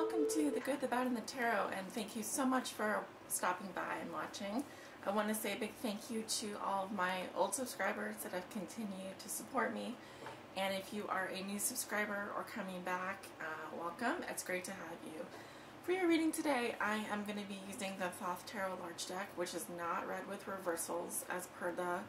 welcome to The Good, the Bad, and the Tarot, and thank you so much for stopping by and watching. I want to say a big thank you to all of my old subscribers that have continued to support me, and if you are a new subscriber or coming back, welcome. It's great to have you. For your reading today, I am going to be using the Thoth Tarot Large Deck, which is not read with reversals as per the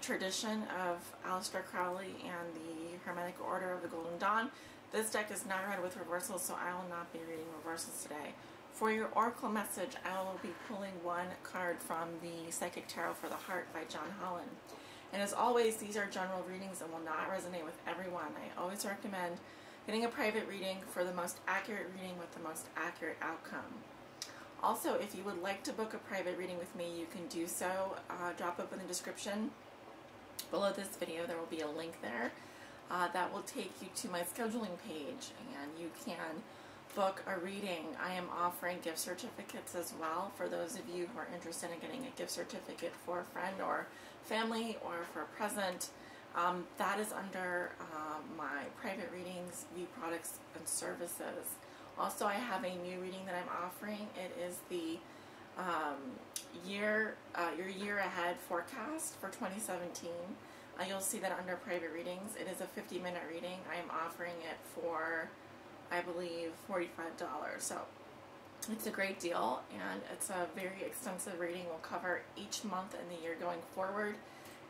tradition of Aleister Crowley and the Hermetic Order of the Golden Dawn. This deck is not read with reversals, so I will not be reading reversals today. For your oracle message, I will be pulling one card from the Psychic Tarot for the Heart by John Holland. And as always, these are general readings and will not resonate with everyone. I always recommend getting a private reading for the most accurate reading with the most accurate outcome. Also, if you would like to book a private reading with me, you can do so. Drop up in the description below this video. There will be a link there. That will take you to my scheduling page, and you can book a reading. I am offering gift certificates as well for those of you who are interested in getting a gift certificate for a friend or family or for a present. That is under my private readings, view products and services. Also, I have a new reading that I'm offering. It is the your year ahead forecast for 2017. You'll see that under private readings. It is a 50-minute reading. I am offering it for, I believe, $45. So it's a great deal, and it's a very extensive reading. Will cover each month in the year going forward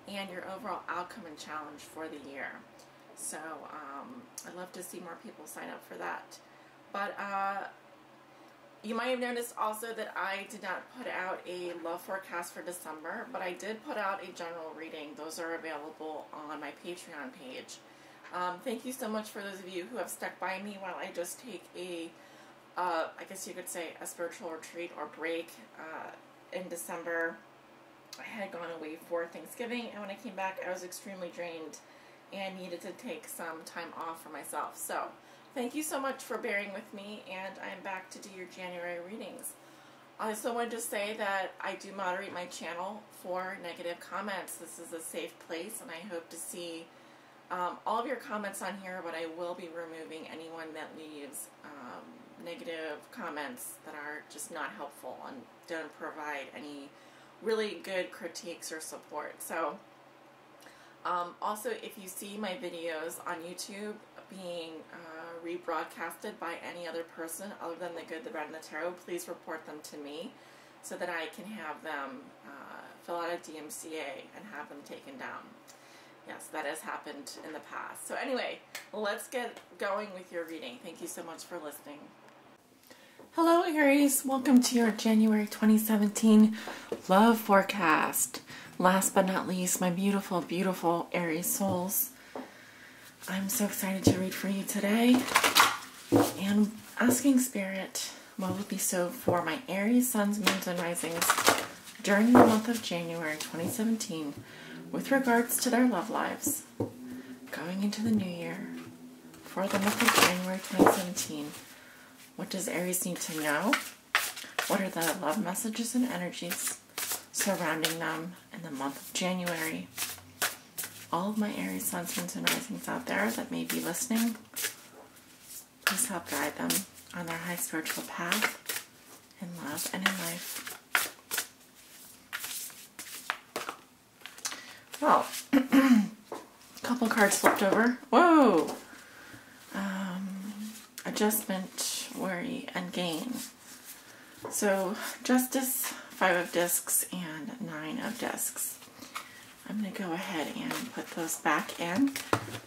and your overall outcome and challenge for the year. So I'd love to see more people sign up for that. But you might have noticed also that I did not put out a love forecast for December, but I did put out a general reading. Those are available on my Patreon page. Thank you so much for those of you who have stuck by me while I just take a, I guess you could say, a spiritual retreat or break in December. I had gone away for Thanksgiving, and when I came back, I was extremely drained and needed to take some time off for myself. So thank you so much for bearing with me, and I'm back to do your January readings. I also wanted to say that I do moderate my channel for negative comments. This is a safe place, and I hope to see all of your comments on here, but I will be removing anyone that leaves negative comments that are just not helpful and don't provide any really good critiques or support. So also, if you see my videos on YouTube being rebroadcasted by any other person other than The Good, the Bad, and the Tarot, please report them to me so that I can have them fill out a DMCA and have them taken down. Yes, that has happened in the past. So anyway, let's get going with your reading. Thank you so much for listening. Hello, Aries. Welcome to your January 2017 love forecast. Last but not least, my beautiful, beautiful Aries souls. I'm so excited to read for you today, and asking Spirit what would be so for my Aries suns, moons, and risings during the month of January 2017 with regards to their love lives going into the new year. For the month of January 2017, what does Aries need to know? What are the love messages and energies surrounding them in the month of January? All of my Aries suns, moons, and risings out there that may be listening, please help guide them on their high spiritual path in love and in life. Well, a couple cards flipped over. Whoa! Adjustment, worry, and gain. So, Justice, 5 of discs, and 9 of discs. I'm going to go ahead and put those back in.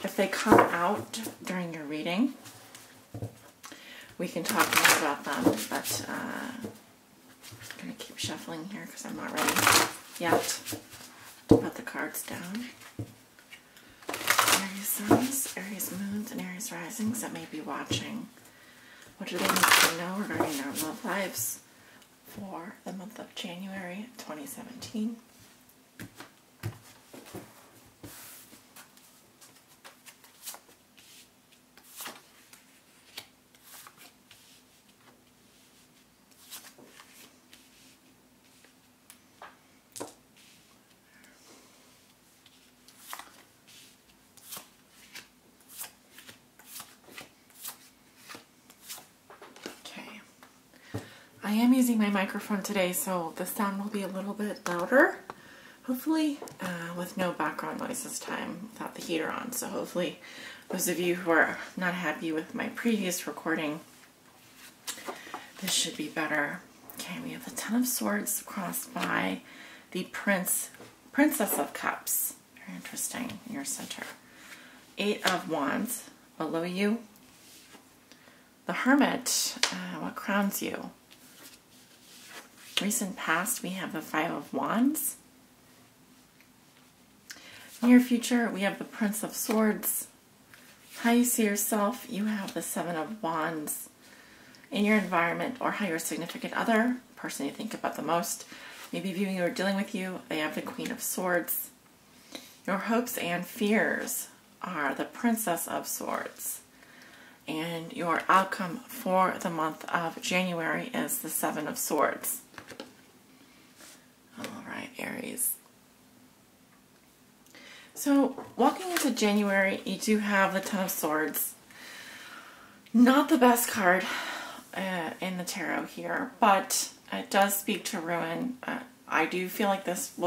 If they come out during your reading, we can talk more about them, but I'm going to keep shuffling here because I'm not ready yet to put the cards down. Aries suns, Aries moons, and Aries risings that may be watching. What do they need to know regarding their love lives for the month of January 2017? I am using my microphone today, so the sound will be a little bit louder, hopefully, with no background noise this time, without the heater on. So hopefully those of you who are not happy with my previous recording, this should be better. Okay, we have the Ten of Swords crossed by the Princess of Cups. Very interesting in your center. Eight of Wands below you. The Hermit, what crowns you? Recent past, we have the Five of Wands. Near future, we have the Prince of Swords. How you see yourself, you have the Seven of Wands. In your environment, or how your significant other, person you think about the most, maybe viewing you or dealing with you, they have the Queen of Swords. Your hopes and fears are the Princess of Swords. And your outcome for the month of January is the Seven of Swords. All right, Aries. So, walking into January, you do have the Ten of Swords. Not the best card in the tarot here, but it does speak to ruin. I do feel like this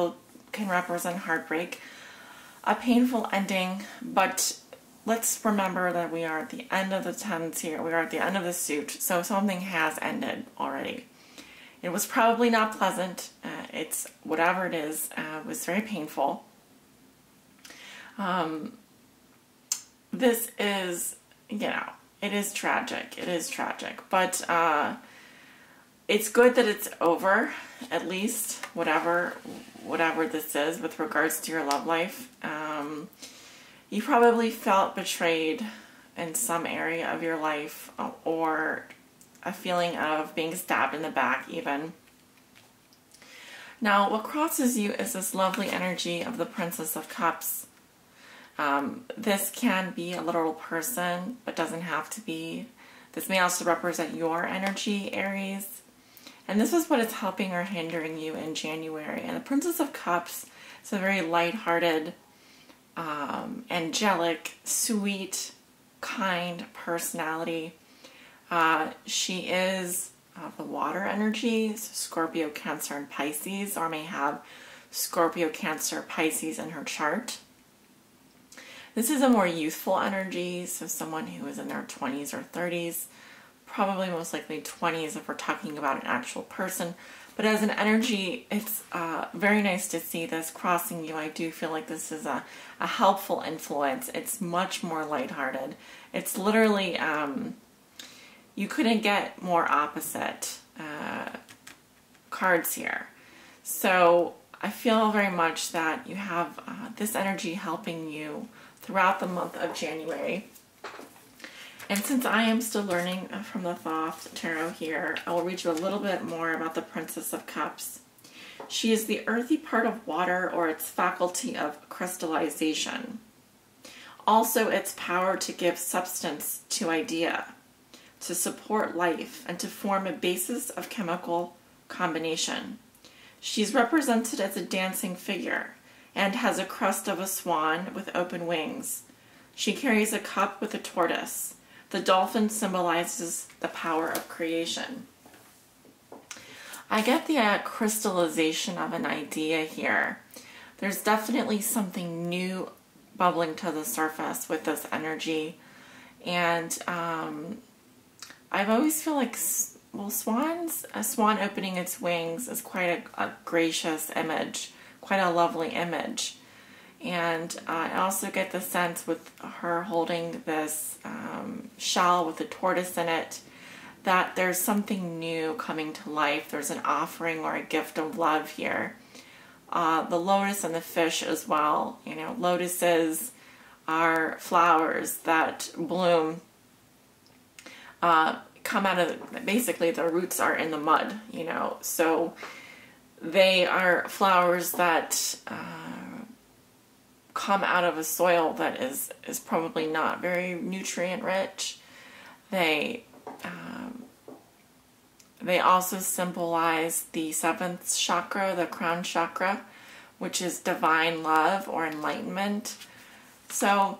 can represent heartbreak, a painful ending, but let's remember that we are at the end of the tens here. We are at the end of the suit, so something has ended already. It was probably not pleasant. It's whatever it is. It was very painful. This is, it is tragic. It is tragic, but it's good that it's over. At least whatever this is with regards to your love life. You probably felt betrayed in some area of your life, or a feeling of being stabbed in the back even. Now, what crosses you is this lovely energy of the Princess of Cups. This can be a literal person, but doesn't have to be. This may also represent your energy, Aries. And this is what is helping or hindering you in January. And the Princess of Cups is a very lighthearted, angelic, sweet, kind personality. She is the water energy, so Scorpio, Cancer, and Pisces, or may have Scorpio, Cancer, Pisces in her chart. This is a more youthful energy, so someone who is in their 20s or 30s, probably most likely 20s if we're talking about an actual person. But as an energy, it's very nice to see this crossing you. I do feel like this is a helpful influence. It's much more lighthearted. It's literally, you couldn't get more opposite cards here. So I feel very much that you have this energy helping you throughout the month of January. And since I am still learning from the Thoth Tarot here, I will read you a little bit more about the Princess of Cups. She is the earthy part of water, or its faculty of crystallization. Also its power to give substance to idea, to support life, and to form a basis of chemical combination. She's represented as a dancing figure and has a crest of a swan with open wings. She carries a cup with a tortoise. The dolphin symbolizes the power of creation. I get the crystallization of an idea here. There's definitely something new bubbling to the surface with this energy. And I've always feel like, a swan opening its wings is quite a gracious image, quite a lovely image. And I also get the sense with her holding this shell with a tortoise in it, that there's something new coming to life. There's an offering or a gift of love here. The lotus and the fish as well. Lotuses are flowers that bloom, come out of, basically their roots are in the mud, so they are flowers that come out of a soil that is probably not very nutrient rich. They also symbolize the seventh chakra, the crown chakra, which is divine love or enlightenment. So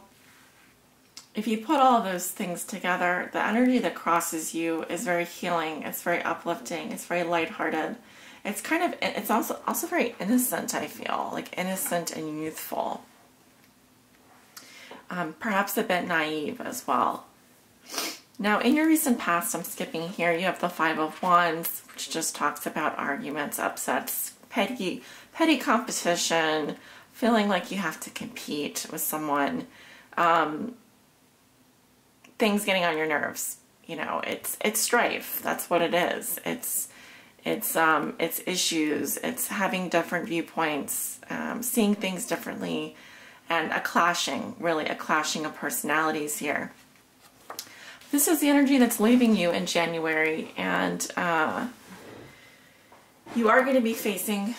if you put all of those things together, the energy that crosses you is very healing. It's very uplifting. It's very lighthearted. It's kind of, it's also very innocent, I feel, like innocent and youthful. Perhaps a bit naive as well. Now, in your recent past, I'm skipping here, you have the Five of Wands, which just talks about arguments, upsets, petty competition, feeling like you have to compete with someone, things getting on your nerves. You know, it's strife. That's what it is. It's issues. It's having different viewpoints, seeing things differently, and a clashing of personalities here. This is the energy that's leaving you in January, and you are going to be facing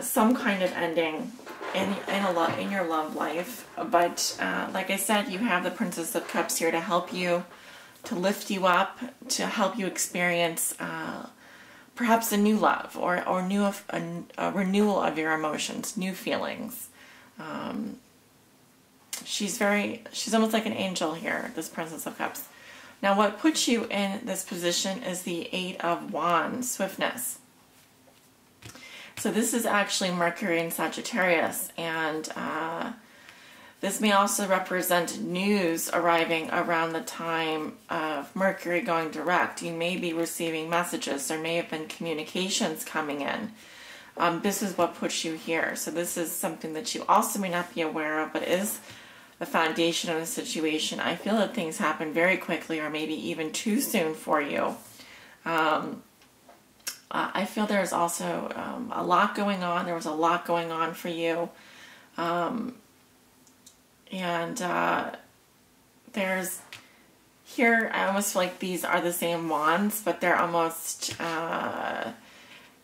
some kind of ending in your love life. But like I said, you have the Princess of Cups here to help you, to lift you up, to help you experience perhaps a new love or a renewal of your emotions, new feelings. She's almost like an angel here, this Princess of Cups. Now, what puts you in this position is the Eight of Wands, swiftness. So this is actually Mercury in Sagittarius, and this may also represent news arriving around the time of Mercury going direct. You may be receiving messages. There may have been communications coming in. This is what puts you here. So this is something that you also may not be aware of, but is the foundation of the situation. I feel that things happen very quickly, or maybe even too soon for you. I feel there's also a lot going on. There was a lot going on for you. There's here, I almost feel like these are the same wands, but they're almost,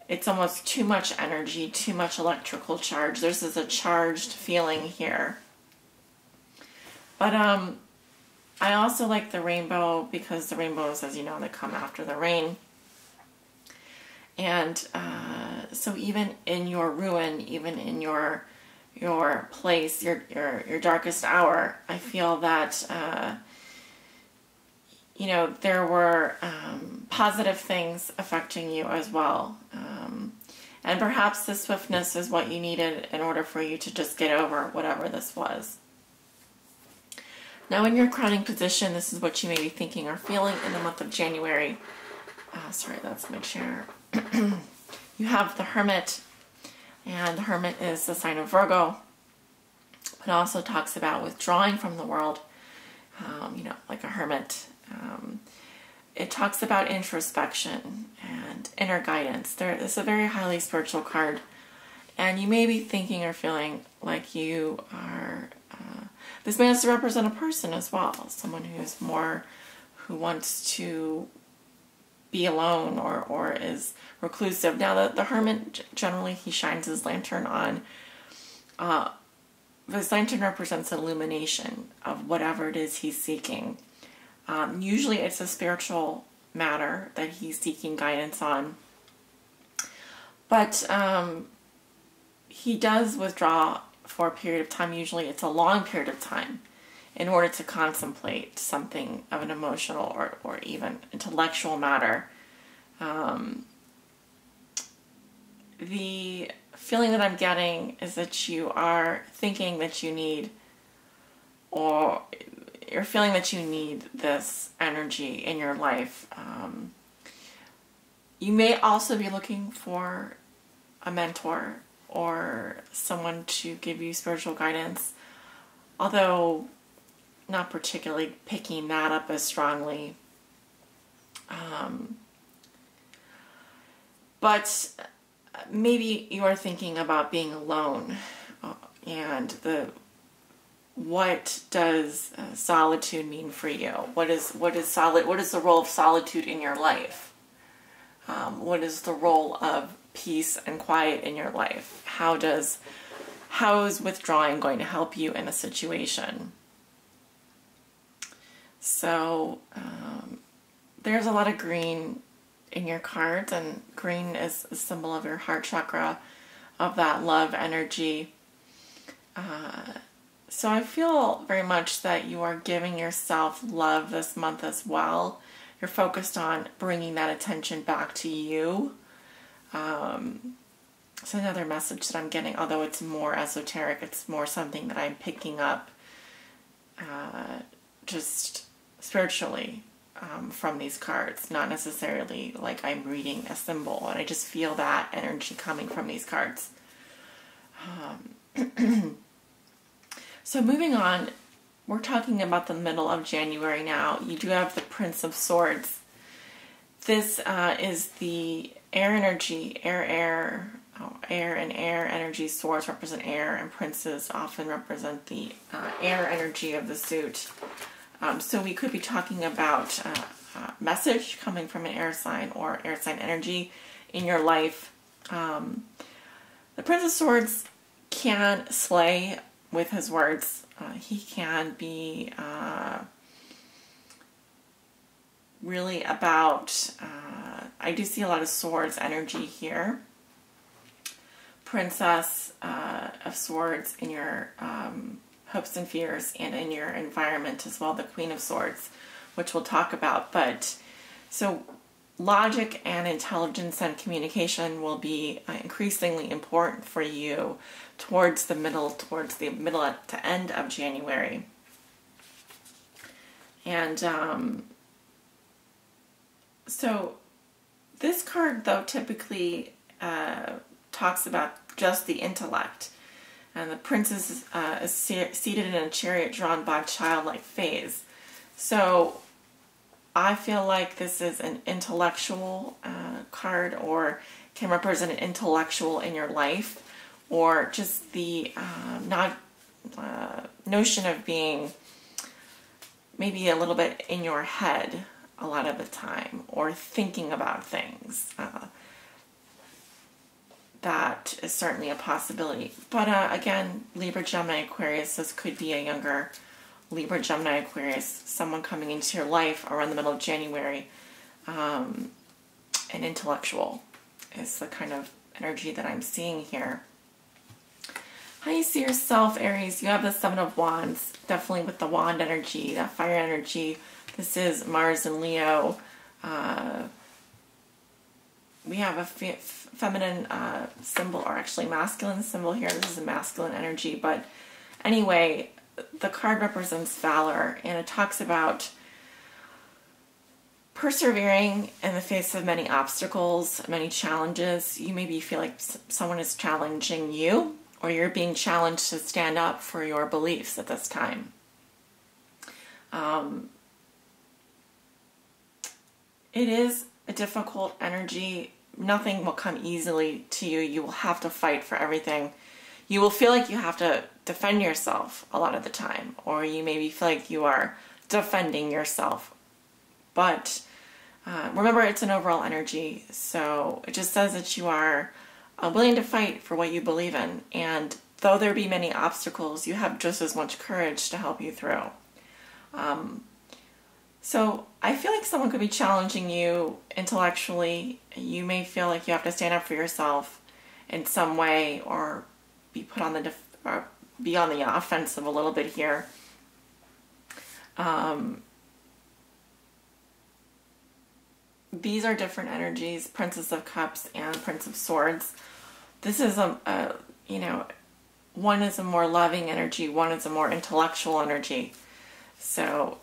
it's almost too much energy, too much electrical charge. This is a charged feeling here. But I also like the rainbow, because the rainbows, as you know, they come after the rain. And so even in your ruin, even in your place, your darkest hour, I feel that you know, there were positive things affecting you as well. And perhaps the swiftness is what you needed in order for you to just get over whatever this was. Now, in your crowning position, this is what you may be thinking or feeling in the month of January. Sorry, that's my chair. You have the Hermit, and the Hermit is the sign of Virgo. It also talks about withdrawing from the world, you know, like a hermit. It talks about introspection and inner guidance. It's a very highly spiritual card, and you may be thinking or feeling like you are. This may also represent a person as well, someone who wants to be alone or is reclusive. Now, the Hermit, generally, he shines his lantern on. This lantern represents illumination of whatever it is he's seeking. Usually it's a spiritual matter that he's seeking guidance on. But he does withdraw for a period of time. Usually it's a long period of time in order to contemplate something of an emotional or even intellectual matter. The feeling that I'm getting is that you are thinking that you need, or you're feeling that you need this energy in your life. You may also be looking for a mentor or someone to give you spiritual guidance, although not particularly picking that up as strongly. But maybe you are thinking about being alone, and what does solitude mean for you? What is the role of solitude in your life? What is the role of peace and quiet in your life? How is withdrawing going to help you in a situation? So there's a lot of green in your cards, and green is a symbol of your heart chakra, of that love energy. So I feel very much that you are giving yourself love this month as well. You're focused on bringing that attention back to you. It's another message that I'm getting, although it's more esoteric. It's more something that I'm picking up just spiritually from these cards, not necessarily like I'm reading a symbol. And I just feel that energy coming from these cards. So moving on, we're talking about the middle of January now. You do have the Prince of Swords. This is the air energy, air and air energy. Swords represent air, and princes often represent the air energy of the suit. So we could be talking about a message coming from an air sign or air sign energy in your life. The Prince of Swords can slay with his words. He can be really about, I do see a lot of swords energy here. Princess of Swords in your hopes and fears and in your environment as well, the Queen of Swords, which we'll talk about. But so logic and intelligence and communication will be increasingly important for you towards the middle to end of January. And so this card, though, typically talks about just the intellect. And the princess is seated in a chariot drawn by childlike phase. So I feel like this is an intellectual card, or can represent an intellectual in your life, or just the notion of being maybe a little bit in your head a lot of the time, or thinking about things. That is certainly a possibility. But again, Libra, Gemini, Aquarius, this could be a younger Libra, Gemini, Aquarius, someone coming into your life around the middle of January. An intellectual is the kind of energy that I'm seeing here. How you see yourself, Aries? You have the Seven of Wands, definitely with the wand energy, that fire energy. This is Mars and Leo. We have a feminine symbol, or actually masculine symbol here. This is a masculine energy. But anyway, the card represents valor, and it talks about persevering in the face of many obstacles, many challenges. You maybe feel like someone is challenging you, or you're being challenged to stand up for your beliefs at this time. It is a difficult energy. Nothing will come easily to you. You will have to fight for everything. You will feel like you have to defend yourself a lot of the time, or you maybe feel like you are defending yourself. But remember, it's an overall energy, so it just says that you are willing to fight for what you believe in, and though there be many obstacles, you have just as much courage to help you through. So I feel like someone could be challenging you intellectually. You may feel like you have to stand up for yourself in some way, or be put on or be on the offensive a little bit here. These are different energies: Princess of Cups and Prince of Swords. This is one is a more loving energy, one is a more intellectual energy. So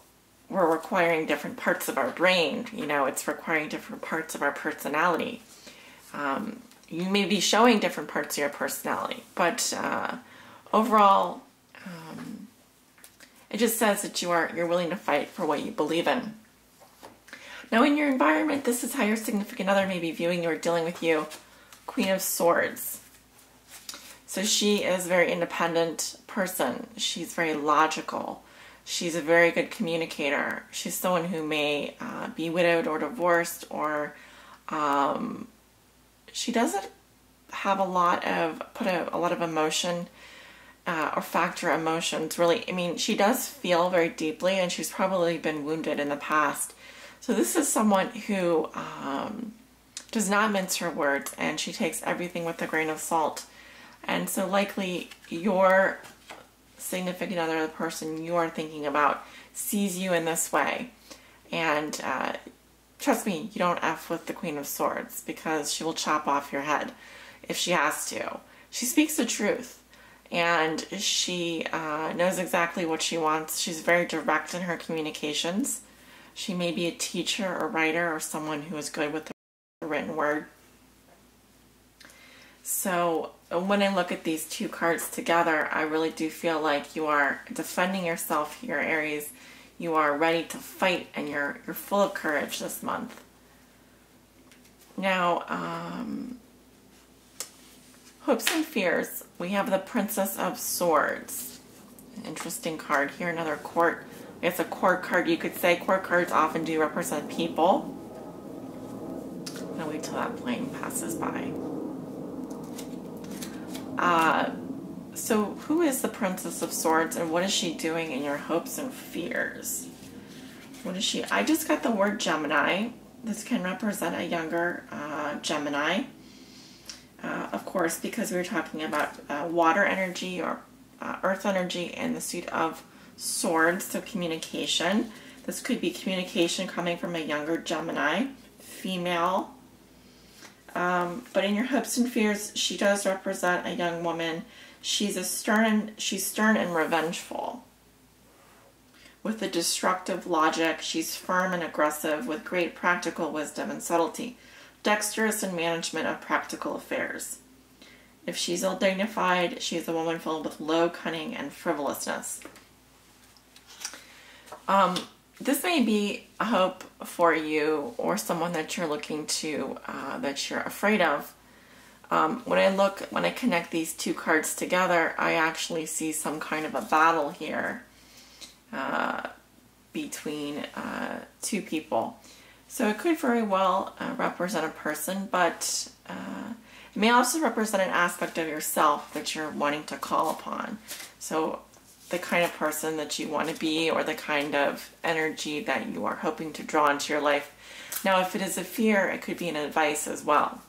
we're requiring different parts of our brain. It's requiring different parts of our personality. You may be showing different parts of your personality, but overall, it just says that you're willing to fight for what you believe in. Now, in your environment, this is how your significant other may be viewing you or dealing with you. Queen of Swords. So she is a very independent person. She's very logical. She's a very good communicator. She's someone who may be widowed or divorced, or she doesn't have a lot of emotion or factor emotions. Really, she does feel very deeply, and she's probably been wounded in the past. So this is someone who does not mince her words, and she takes everything with a grain of salt. And so likely your significant other, the person you are thinking about, sees you in this way. And trust me, you don't F with the Queen of Swords, because she will chop off your head if she has to. She speaks the truth, and she knows exactly what she wants. She's very direct in her communications. She may be a teacher or writer or someone who is good with the written word. So when I look at these two cards together, I really do feel like you are defending yourself here, Aries. You are ready to fight, and you're full of courage this month. Now, hopes and fears. We have the Princess of Swords. Interesting card here. Another court. It's a court card, you could say. Court cards often do represent people. I'll wait till that plane passes by. So who is the Princess of Swords, and what is she doing in your hopes and fears? What is she? I just got the word Gemini. This can represent a younger Gemini. Of course, because we were talking about water energy or earth energy and the suit of swords, so communication. This could be communication coming from a younger Gemini, female. But in your hopes and fears, she does represent a young woman. She's stern and revengeful. With a destructive logic, she's firm and aggressive with great practical wisdom and subtlety, dexterous in management of practical affairs. If she's ill-dignified, she's a woman filled with low cunning and frivolousness. This may be a hope for you or someone that you're looking to, that you're afraid of. When I connect these two cards together, I actually see some kind of a battle here between two people. So it could very well represent a person, but it may also represent an aspect of yourself that you're wanting to call upon. So the kind of person that you want to be, or the kind of energy that you are hoping to draw into your life. Now, if it is a fear, it could be an advice as well.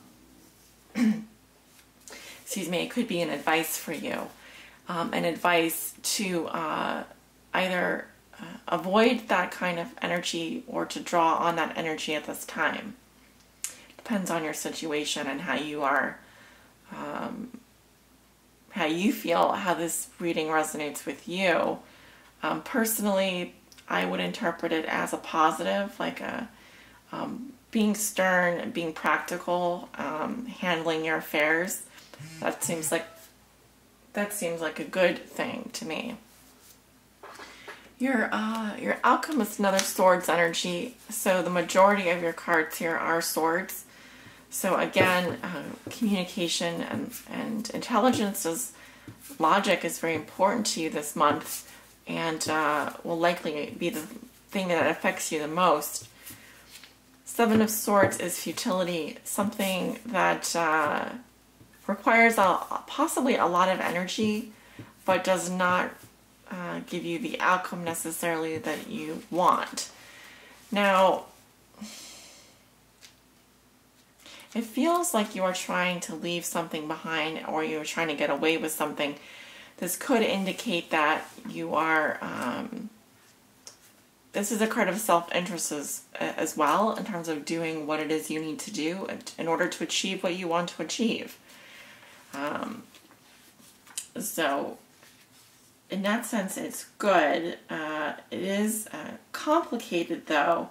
Excuse me, it could be an advice for you. An advice to either avoid that kind of energy or to draw on that energy at this time. Depends on your situation and how you are, how you feel, how this reading resonates with you. Personally, I would interpret it as a positive, like being stern, being practical, handling your affairs. That seems like a good thing to me. Your outcome is another swords energy. So the majority of your cards here are swords. So again, communication and intelligence logic is very important to you this month, and will likely be the thing that affects you the most. Seven of Swords is futility, something that requires possibly a lot of energy, but does not give you the outcome necessarily that you want. Now, it feels like you are trying to leave something behind, or you're trying to get away with something. This could indicate that you are, this is a card of self-interest as well, in terms of doing what it is you need to do in order to achieve what you want to achieve. So, in that sense, it's good. It is complicated, though.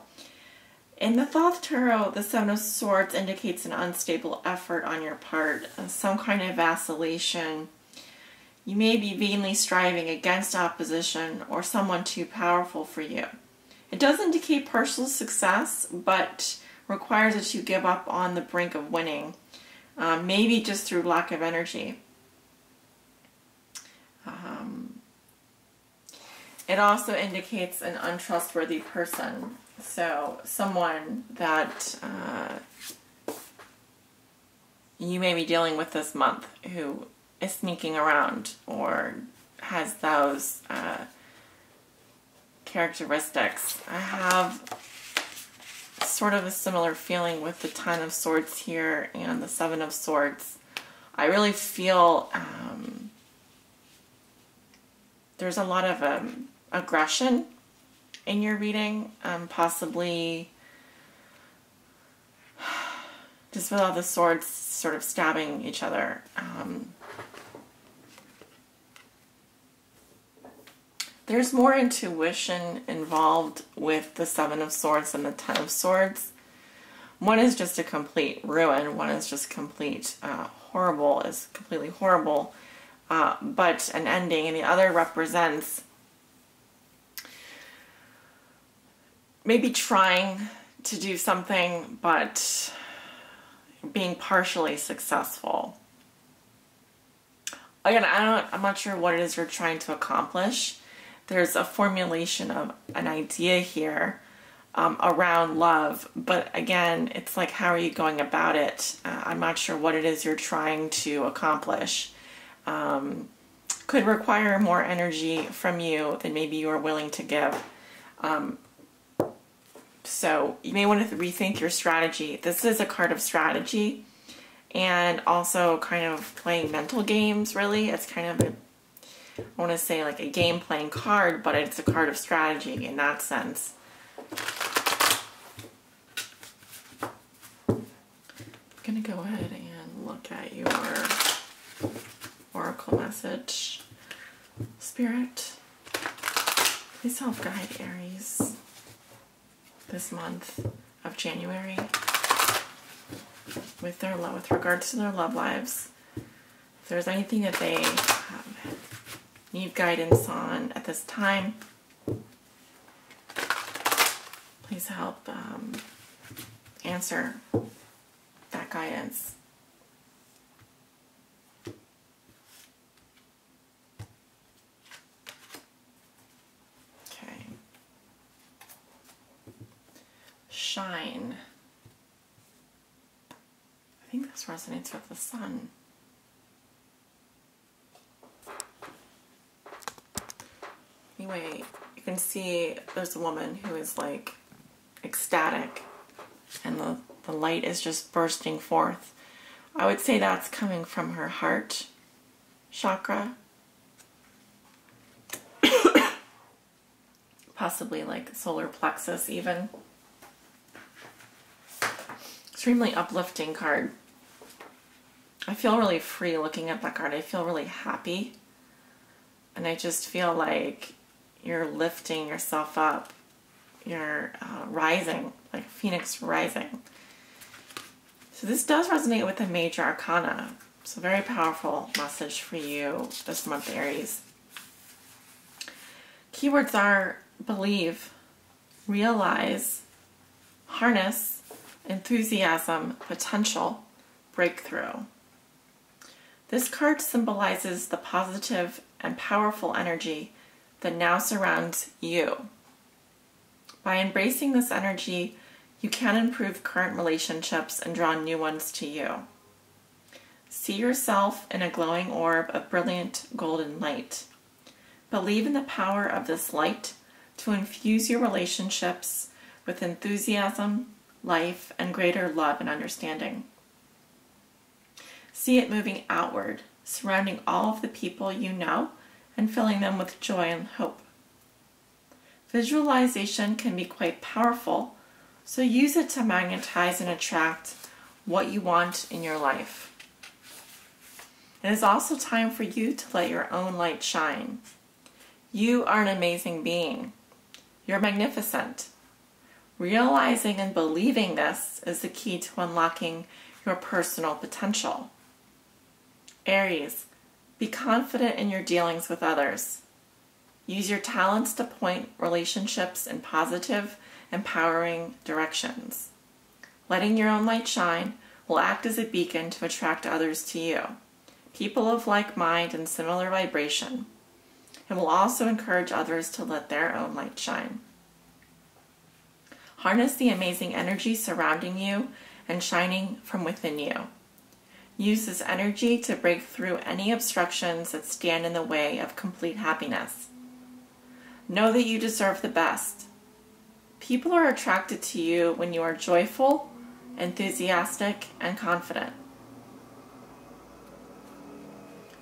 In the Thoth Tarot, the Seven of Swords indicates an unstable effort on your part, some kind of vacillation. You may be vainly striving against opposition or someone too powerful for you. It does indicate partial success, but requires that you give up on the brink of winning, maybe just through lack of energy. It also indicates an untrustworthy person. So someone that you may be dealing with this month who is sneaking around or has those characteristics. I have sort of a similar feeling with the Ten of Swords here and the Seven of Swords. I really feel there's a lot of aggression in your reading, possibly just with all the swords sort of stabbing each other. There's more intuition involved with the Seven of Swords than the Ten of Swords. One is just a complete ruin. One is just complete horrible, is completely horrible, but an ending. And the other represents maybe trying to do something, but being partially successful. Again, I'm not sure what it is you're trying to accomplish. There's a formulation of an idea here around love, but again, it's like, how are you going about it? I'm not sure what it is you're trying to accomplish. Could require more energy from you than maybe you are willing to give. So you may want to rethink your strategy. This is a card of strategy and also kind of playing mental games, really. It's kind of I want to say like a game playing card, but it's a card of strategy in that sense. I'm going to go ahead and look at your oracle message. Spirit, please help guide Aries this month of January with regards to their love lives. If there's anything that they need guidance on at this time, please help answer that guidance. Okay. Shine. I think this resonates with the sun. Anyway, you can see there's a woman who is like ecstatic and the light is just bursting forth. I would say that's coming from her heart chakra. Possibly like solar plexus even. Extremely uplifting card. I feel really free looking at that card. I feel really happy. And I just feel like you're lifting yourself up. You're rising, like phoenix rising. So this does resonate with the major arcana. It's a very powerful message for you this month, Aries. Keywords are believe, realize, harness, enthusiasm, potential, breakthrough. This card symbolizes the positive and powerful energy that now surrounds you. By embracing this energy, you can improve current relationships and draw new ones to you. See yourself in a glowing orb of brilliant golden light. Believe in the power of this light to infuse your relationships with enthusiasm, life, and greater love and understanding. See it moving outward, surrounding all of the people you know and filling them with joy and hope. Visualization can be quite powerful, so use it to magnetize and attract what you want in your life. It is also time for you to let your own light shine. You are an amazing being. You're magnificent. Realizing and believing this is the key to unlocking your personal potential. Aries, be confident in your dealings with others. Use your talents to point relationships in positive, empowering directions. Letting your own light shine will act as a beacon to attract others to you, people of like mind and similar vibration. It will also encourage others to let their own light shine. Harness the amazing energy surrounding you and shining from within you. Use this energy to break through any obstructions that stand in the way of complete happiness. Know that you deserve the best. People are attracted to you when you are joyful, enthusiastic, and confident.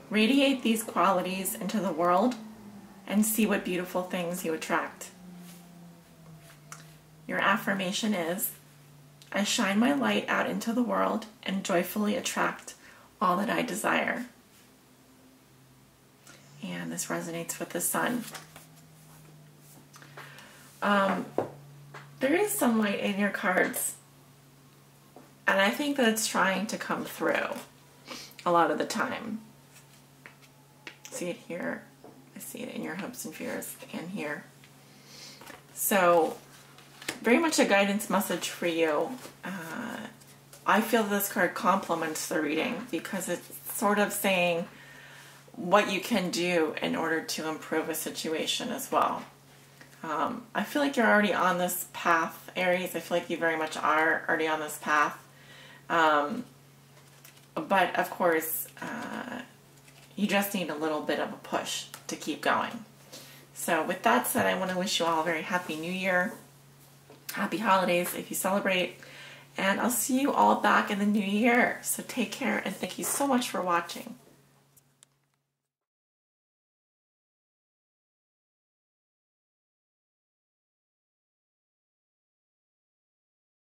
Radiate these qualities into the world and see what beautiful things you attract. Your affirmation is, I shine my light out into the world and joyfully attract all that I desire. And this resonates with the sun. There is some light in your cards, and I think that it's trying to come through a lot of the time. See it here, I see it in your hopes and fears, and here. So, very much a guidance message for you. I feel this card complements the reading because it's sort of saying what you can do in order to improve a situation as well. I feel like you're already on this path, Aries. I feel like you very much are already on this path. But of course, you just need a little bit of a push to keep going. So with that said, I want to wish you all a very happy new year. Happy holidays if you celebrate. And I'll see you all back in the new year. So take care and thank you so much for watching.